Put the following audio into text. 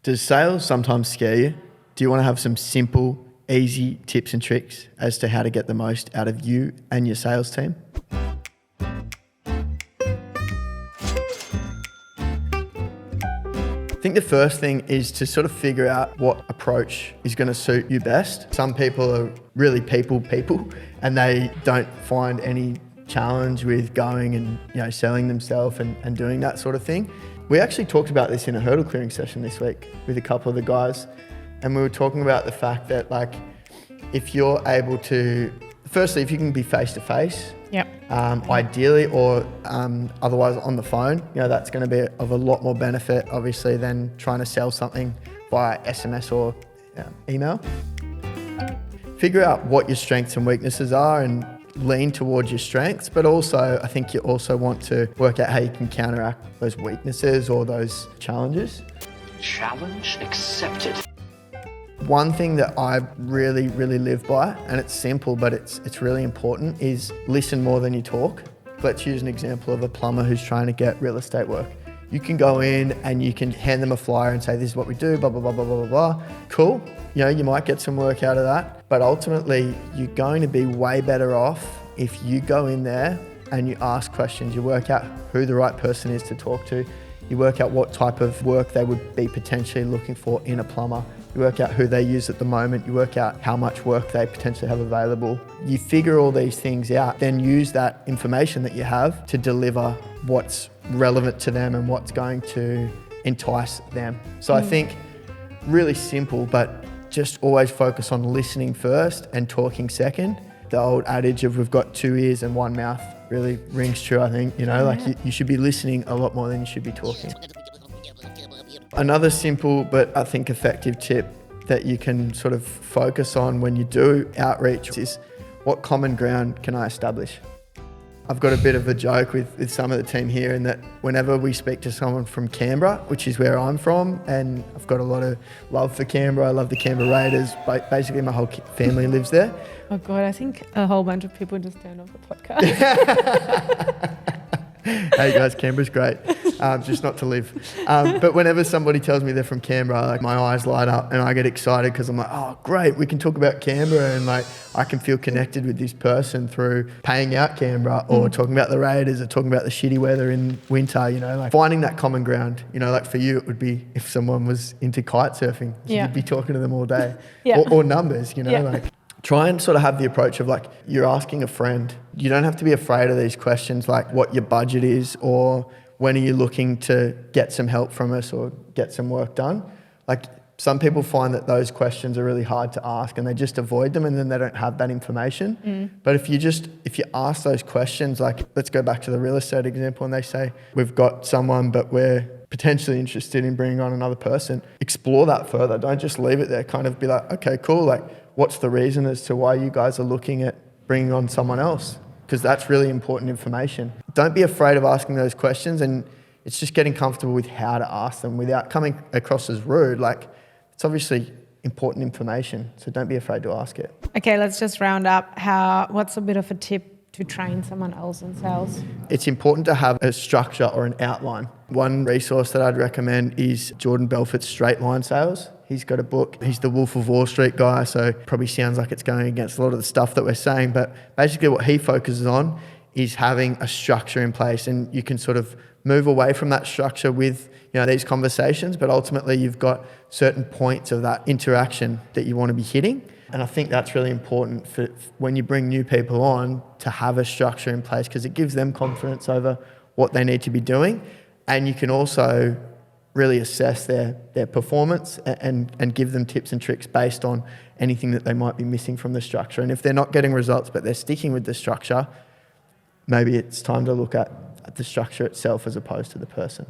Does sales sometimes scare you? Do you want to have some simple, easy tips and tricks as to how to get the most out of you and your sales team? I think the first thing is to sort of figure out what approach is going to suit you best. Some people are really people and they don't find any challenge with going and selling themselves and doing that sort of thing. We actually talked about this in a hurdle clearing session this week with a couple of the guys, and we were talking about the fact that if you're able to, firstly, if you can be face to face, ideally, or otherwise on the phone, that's going to be of a lot more benefit, obviously, than trying to sell something via SMS or email. Figure out what your strengths and weaknesses are and lean towards your strengths, but also I think you also want to work out how you can counteract those weaknesses or those challenges. Challenge accepted. One thing that I really live by, and it's simple but it's really important, is listen more than you talk. Let's use an example of a plumber who's trying to get real estate work. You can go in and you can hand them a flyer and say, this is what we do, blah, blah, blah, blah, blah, blah, blah. Cool. You might get some work out of that, but ultimately you're going to be way better off if you go in there and you ask questions. You work out who the right person is to talk to. You work out what type of work they would be potentially looking for in a plumber. You work out who they use at the moment. You work out how much work they potentially have available. You figure all these things out, then use that information that you have to deliver what's relevant to them and what's going to entice them. So I think really simple, but just always focus on listening first and talking second. The old adage of we've got two ears and one mouth really rings true, I think. You should be listening a lot more than you should be talking. Another simple but I think effective tip that you can sort of focus on when you do outreach is, what common ground can I establish? I've got a bit of a joke with some of the team here, in that whenever we speak to someone from Canberra, which is where I'm from, and I've got a lot of love for Canberra, I love the Canberra Raiders, basically my whole family lives there. Oh God, I think a whole bunch of people just turned off the podcast. Hey guys, Canberra's great, just not to live. But whenever somebody tells me they're from Canberra, my eyes light up and I get excited because I'm like, oh great, we can talk about Canberra, and I can feel connected with this person through paying out Canberra or talking about the Raiders or talking about the shitty weather in winter, finding that common ground. For you it would be if someone was into kite surfing, you'd be talking to them all day. Or numbers, Try and sort of have the approach of you're asking a friend. You don't have to be afraid of these questions, like what your budget is or when are you looking to get some help from us or get some work done. Some people find that those questions are really hard to ask and they just avoid them, and then they don't have that information. But if you ask those questions, let's go back to the real estate example, and they say, we've got someone but we're potentially interested in bringing on another person. Explore that further. Don't just leave it there. Kind of be like, okay, cool. What's the reason as to why you guys are looking at bringing on someone else? Because that's really important information. Don't be afraid of asking those questions, and it's just getting comfortable with how to ask them without coming across as rude. It's obviously important information, so don't be afraid to ask it. Okay, let's just round up. What's a bit of a tip to train someone else in sales? It's important to have a structure or an outline. One resource that I'd recommend is Jordan Belfort's Straight Line Sales. He's got a book. He's the Wolf of Wall Street guy, so probably sounds like it's going against a lot of the stuff that we're saying, but basically what he focuses on is having a structure in place, and you can sort of move away from that structure with these conversations, but ultimately you've got certain points of that interaction that you want to be hitting. And I think that's really important for when you bring new people on, to have a structure in place, because it gives them confidence over what they need to be doing. And you can also really assess their performance and give them tips and tricks based on anything that they might be missing from the structure. And if they're not getting results but they're sticking with the structure, maybe it's time to look at the structure itself as opposed to the person.